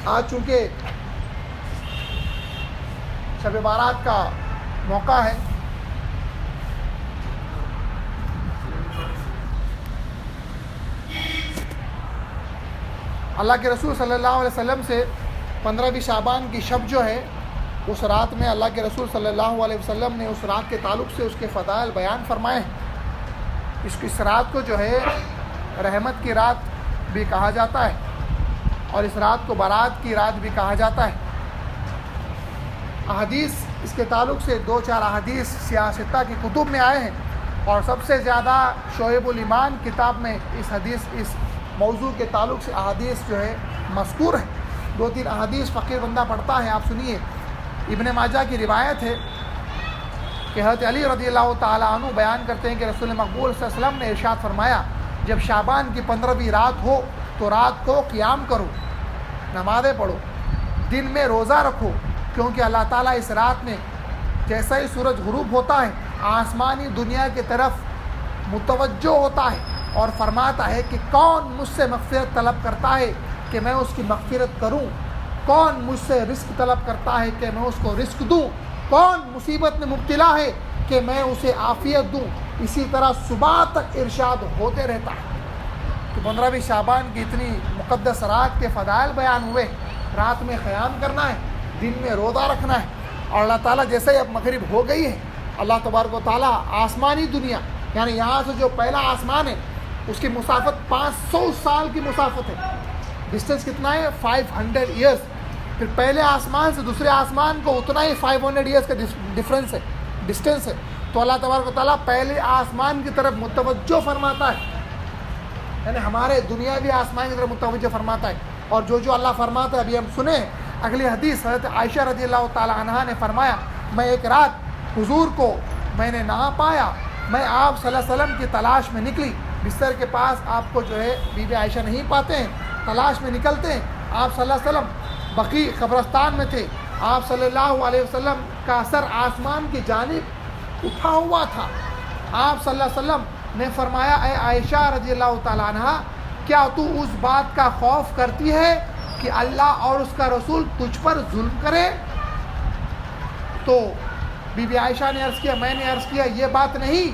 آج چونکہ شب بارات کا موقع ہے، اللہ کے رسول صلی اللہ علیہ وسلم سے 15 شعبان کی شب جو ہے، اس رات میں اللہ کے رسول صلی اللہ علیہ وسلم نے اس رات کے تعلق سے اس کے فضائل بیان فرمائے ہیں۔ اس رات کو جو ہے رحمت کی رات بھی کہا جاتا ہے، اور اس رات کو برات کی رات بھی کہا جاتا ہے۔ احادیث اس کے تعلق سے 2-4 احادیث سیاہ ستہ کی کتب میں آئے ہیں، اور سب سے زیادہ شعب الایمان کتاب میں اس موضوع کے تعلق سے احادیث جو ہے مذکور ہے۔ 2-3 احادیث فقیر بندہ پڑھتا ہے، آپ سنیے۔ ابن ماجہ کی روایت ہے کہ حضرت علی رضی اللہ تعالیٰ عنہ بیان کرتے ہیں کہ رسول مقبول صلی اللہ علیہ وسلم نے ارشاد فرمایا، جب شعبان کی 15ویں رات ہو تو رات کو قیام کرو، نمازیں پڑھو، دن میں روزہ رکھو، کیونکہ اللہ تعالیٰ اس رات میں جیسا ہی سورج غروب ہوتا ہے آسمانی دنیا کی طرف متوجہ ہوتا ہے اور فرماتا ہے کہ کون مجھ سے مغفرت طلب کرتا ہے کہ میں اس کی مغفرت کروں، کون مجھ سے رزق طلب کرتا ہے کہ میں اس کو رزق دوں، کون مصیبت میں مبتلا ہے کہ میں اسے عافیت دوں۔ اسی طرح صبح تک ارشاد ہوتے رہتا ہے۔ تو 15ویں شعبان کی اتنی مقدس رات کے فضائل بیان ہوئے۔ رات میں قیام کرنا ہے، دن میں روزہ رکھنا ہے، اور اللہ تعالیٰ جیسے ہی اب مغرب ہو گئی ہے، اللہ تبارک و تعالیٰ آسمانی دنیا یعنی یہاں سے جو پہلا آسمان ہے اس کی مسافت 500 سال کی مسافت ہے۔ ڈسٹینس کتنا ہے؟ 500 ایئرس۔ پھر پہلے آسمان سے دوسرے آسمان کو اتنا ہی 500 ایئرس کا ڈفرینس ہے، ڈسٹینس ہے۔ تو اللہ تبارک و تعالیٰ پہلے آسمان کی طرف متوجہ فرماتا ہے، یعنی ہمارے دنیاوی آسمان کی طرف متوجہ فرماتا ہے، اور جو اللہ فرماتا ہے ابھی ہم سنیں۔ اگلی حدیث حضرت عائشہ رضی اللہ تعالیٰ عنہا نے فرمایا، میں ایک رات حضور کو میں نے نہ پایا، میں آپ صلی اللہ علیہ وسلم کی تلاش میں نکلی، بستر کے پاس آپ کو جو ہے بی بی عائشہ نہیں پاتے ہیں، تلاش میں نکلتے ہیں، آپ صلی اللہ علیہ وسلم بقیع قبرستان میں تھے، آپ صلی اللہ علیہ وسلم کا سر آسمان کی جانب اٹھا ہوا تھا۔ آپ صلی اللہ علیہ وسلم نے فرمایا، اے عائشہ رضی اللہ تعالیٰ عنہا، کیا تو اس بات کا خوف کرتی ہے کہ اللہ اور اس کا رسول تجھ پر ظلم کرے؟ تو بی بی عائشہ نے عرض کیا، میں نے عرض کیا یہ بات نہیں،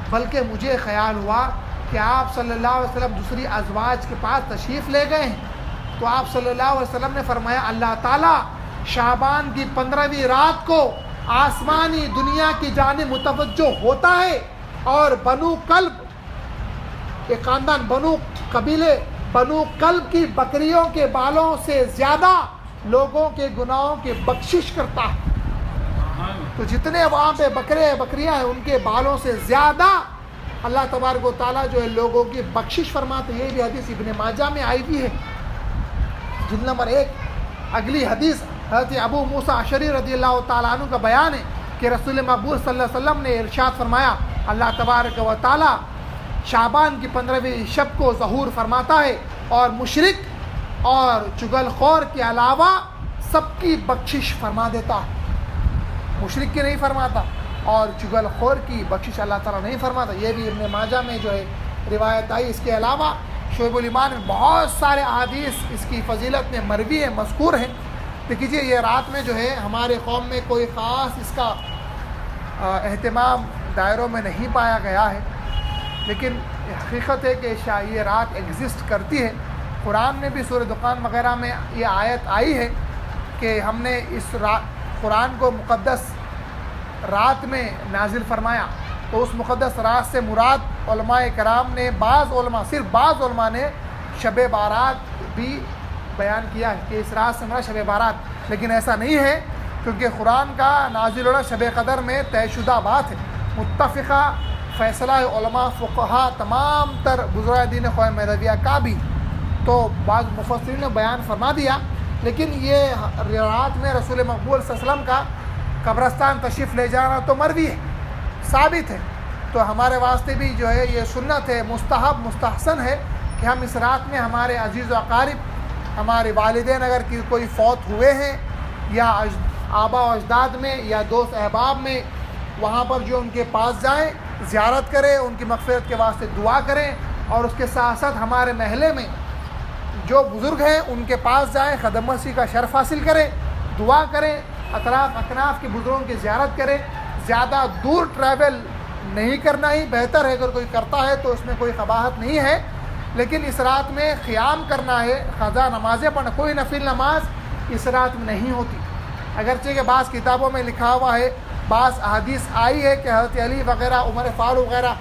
بلکہ مجھے خیال ہوا کہ آپ صلی اللہ علیہ وسلم دوسری ازواج کے پاس تشریف لے گئے ہیں۔ تو آپ صلی اللہ علیہ وسلم نے فرمایا، اللہ تعالیٰ شعبان کی 15ویں رات کو آسمانی دنیا کی جانب متوجہ ہوتا ہے، اور بنو کلب، ایک خاندان بنو قبیلے بنو کلب کی بکریوں کے بالوں سے زیادہ لوگوں کے گناہوں کی بخشش کرتا ہے۔ تو جتنے وہاں پہ بکریاں ہیں ان کے بالوں سے زیادہ اللہ تبارک و تعالیٰ جو ہے لوگوں کی بخشش فرماتے ہیں۔ یہ بھی حدیث ابن ماجہ میں آئی بھی ہے، جلد نمبر 1۔ اگلی حدیث حضرت ابو موسیٰ اشعری رضی اللہ تعالیٰ عنہ کا بیان ہے کہ رسول مقبول صلی اللہ علیہ وسلم نے ارشاد فرمایا، اللہ تبارک و تعالیٰ شعبان کی 15ویں شب کو ظہور فرماتا ہے، اور مشرک اور چغل خور کے علاوہ سب کی بخشش فرما دیتا ہے۔ مشرک کی نہیں فرماتا، اور چغل خور کی بخشش اللہ تعالیٰ نہیں فرماتا۔ یہ بھی ابن ماجہ میں جو ہے روایت آئی۔ اس کے علاوہ شعب الایمان میں بہت سارے احادیث اس کی فضیلت میں مروی ہے، مذکور ہیں۔ دیکھیے یہ رات میں جو ہے ہمارے قوم میں کوئی خاص اس کا اہتمام دائروں میں نہیں پایا گیا ہے، لیکن حقیقت ہے کہ یہ رات ایگزسٹ کرتی ہے۔ قرآن میں بھی سورہ دخان وغیرہ میں یہ آیت آئی ہے کہ ہم نے اس قرآن کو مقدس رات میں نازل فرمایا۔ تو اس مقدس رات سے مراد علماء کرام نے صرف بعض علماء نے شب بارات بھی بیان کیا ہے کہ اس رات سے مراد شب بارات، لیکن ایسا نہیں ہے، کیونکہ قرآن کا نازل ہونا شب قدر میں طے شدہ بات ہے، متفقہ فیصلہ علماء فقہا تمام تر بزرگ دین قوم مدویہ کا بھی۔ تو بعض مفسرین نے بیان فرما دیا، لیکن یہ رات میں رسول مقبول صلی اللہ علیہ وسلم کا قبرستان تشریف لے جانا تو مروی ہے، ثابت ہے۔ تو ہمارے واسطے بھی جو ہے یہ سنت ہے، مستحب مستحسن ہے کہ ہم اس رات میں ہمارے عزیز و اقارب، ہمارے والدین اگر کوئی فوت ہوئے ہیں، یا آبا و اجداد میں، یا دوست احباب میں، وہاں پر جو ان کے پاس جائیں، زیارت کریں، ان کی مغفرت کے واسطے دعا کریں، اور اس کے ساتھ ساتھ ہمارے محلے میں جو بزرگ ہیں ان کے پاس جائیں، قدم بوسی کا شرف حاصل کریں، دعا کریں، اطراف اکناف کے بزرگوں کی زیارت کریں. زیادہ دور ٹریول نہیں کرنا ہی بہتر ہے. اگر کوئی کرتا ہے تو اس میں کوئی قباحت نہیں ہے، لیکن اس رات میں قیام کرنا ہے، قضا نمازیں پڑھنا. کوئی نفل نماز اس رات میں نہیں ہوتی، اگرچہ کہ بعض کتابوں میں لکھا ہوا ہے، بعض احادیث آئی ہے کہ حضرت علی وغیرہ، عمر فاروق وغیرہ،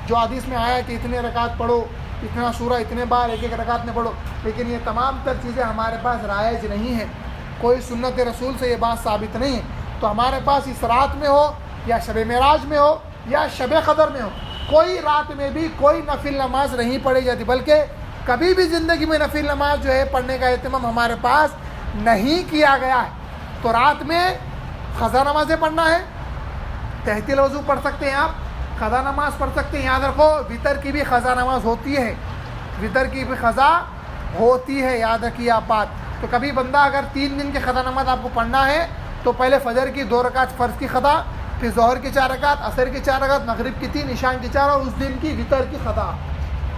جو حدیث میں آیا کہ اتنے رکعت پڑھو، اتنا سورہ اتنے بار ایک ایک رکعت میں پڑھو، لیکن یہ تمام تر چیزیں ہمارے پاس رائج نہیں ہیں. کوئی سنت رسول سے یہ بات ثابت نہیں ہے. تو ہمارے پاس اس رات میں ہو یا شب معراج میں ہو یا شب قدر میں ہو، کوئی رات میں بھی کوئی نفل نماز نہیں پڑھی جاتی، بلکہ کبھی بھی زندگی میں نفل نماز جو ہے پڑھنے کا اہتمام ہمارے پاس نہیں کیا گیا ہے. تو رات میں قضا نمازیں پڑھنا ہے، تحت الوضو پڑھ سکتے ہیں آپ، قضا نماز پڑھ سکتے ہیں. یاد رکھو وطر کی بھی قضا نماز ہوتی ہے، وطر کی بھی قضا ہوتی ہے، یاد رکھیے آپ بات. تو کبھی بندہ اگر 3 دن کی قضا نماز آپ کو پڑھنا ہے تو پہلے فجر کی 2 رکعت فرض کی قضا، پھر ظہر کی 4 رکعت، عصر کی 4 رکعت، مغرب کی 3، عشاء کی 4 اور اس دن کی وطر کی قضا.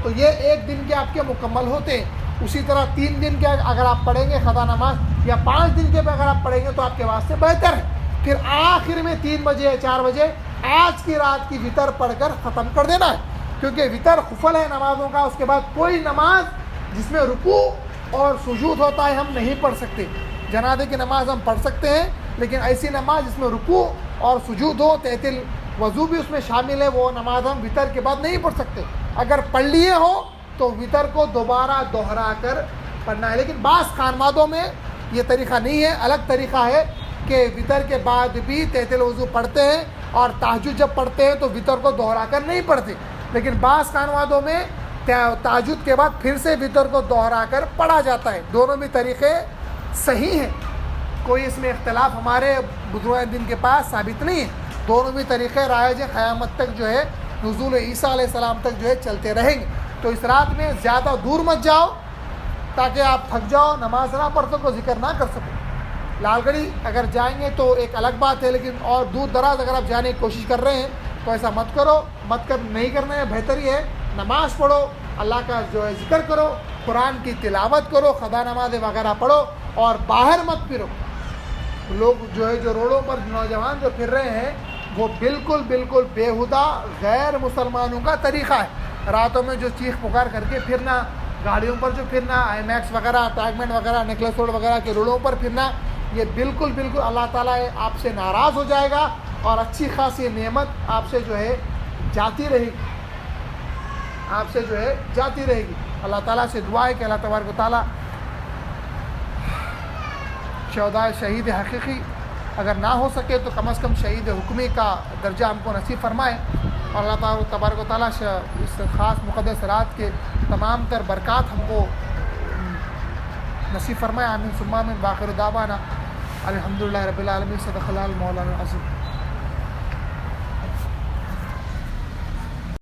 تو یہ 1 دن کے آپ کے مکمل ہوتے ہیں. اسی طرح 3 دن کے اگر آپ پڑھیں گے قضا نماز یا 5 دن کے بھی اگر آپ پڑھیں گے تو آپ کے واسطے بہتر ہے. پھر آخر میں 3 بجے یا 4 بجے آج کی رات کی وطر پڑھ کر ختم کر دینا ہے، کیونکہ وطر خفل ہے نمازوں کا. اس کے بعد کوئی نماز جس میں رکوع اور سجود ہوتا ہے ہم نہیں پڑھ سکتے. جنازے کی نماز ہم پڑھ سکتے ہیں، لیکن ایسی نماز جس میں رکوع اور سجود ہو، تحت الوضو بھی اس میں شامل ہے، وہ نماز ہم وطر کے بعد نہیں پڑھ سکتے. اگر پڑھ لیے ہو تو وطر کو دوبارہ دوہرا کر پڑھنا ہے. لیکن بعض خانوادوں میں یہ طریقہ نہیں ہے، الگ طریقہ ہے کہ وطر کے بعد بھی تحت الوضو پڑھتے ہیں اور تہجد جب پڑھتے ہیں تو وطر کو دوہرا کر نہیں پڑھتے. لیکن بعض خانوادوں میں تہجد کے بعد پھر سے وطر کو دوہرا کر پڑھا جاتا ہے. دونوں بھی طریقے صحیح ہیں، کوئی اس میں اختلاف ہمارے بزرگان دین کے پاس ثابت نہیں ہے. دونوں بھی طریقے رائج ہیں، قیامت تک جو ہے نزول عیسیٰ علیہ السلام تک جو ہے چلتے رہیں گے. تو اس رات میں زیادہ دور مت جاؤ تاکہ آپ تھک جاؤ، نماز نہ پڑھ سکو، ذکر نہ کر سکو. لال گڑھی اگر جائیں گے تو ایک الگ بات ہے، لیکن اور دور دراز اگر آپ جانے کی کوشش کر رہے ہیں تو ایسا مت کرو. نہیں کرنا ہے، بہتر ہی ہے نماز پڑھو، اللہ کا جو ہے ذکر کرو، قرآن کی تلاوت کرو، قضا نماز وغیرہ پڑھو اور باہر مت پھرو. لوگ جو ہے جو روڈوں پر نوجوان جو پھر رہے ہیں وہ بالکل بیہودہ غیر مسلمانوں کا طریقہ ہے. راتوں میں جو چیخ پکار کر کے پھرنا، گاڑیوں پر جو پھرنا، آئی میکس وغیرہ، ٹیگمنٹ وغیرہ، نیکلس روڈ وغیرہ کے روڈوں پر پھرنا، یہ بالکل اللہ تعالیٰ آپ سے ناراض ہو جائے گا اور اچھی خاصی نعمت آپ سے جو ہے جاتی رہے گی، آپ سے جو ہے جاتی رہے گی. اللہ تعالیٰ سے دعا ہے کہ اللہ تبارک و تعالیٰ شہدائے شہید حقیقی اگر نہ ہو سکے تو کم از کم شہید حکمی کا درجہ ہم کو نصیب فرمائے. اور اللہ تبارک و تعالیٰ اس خاص مقدس رات کے تمام تر برکات ہم کو نصیب فرمائے. آمین ثم آمین. باخر دعوانا الحمدللہ رب العالمین. صدق اللہ المولانا العظیم.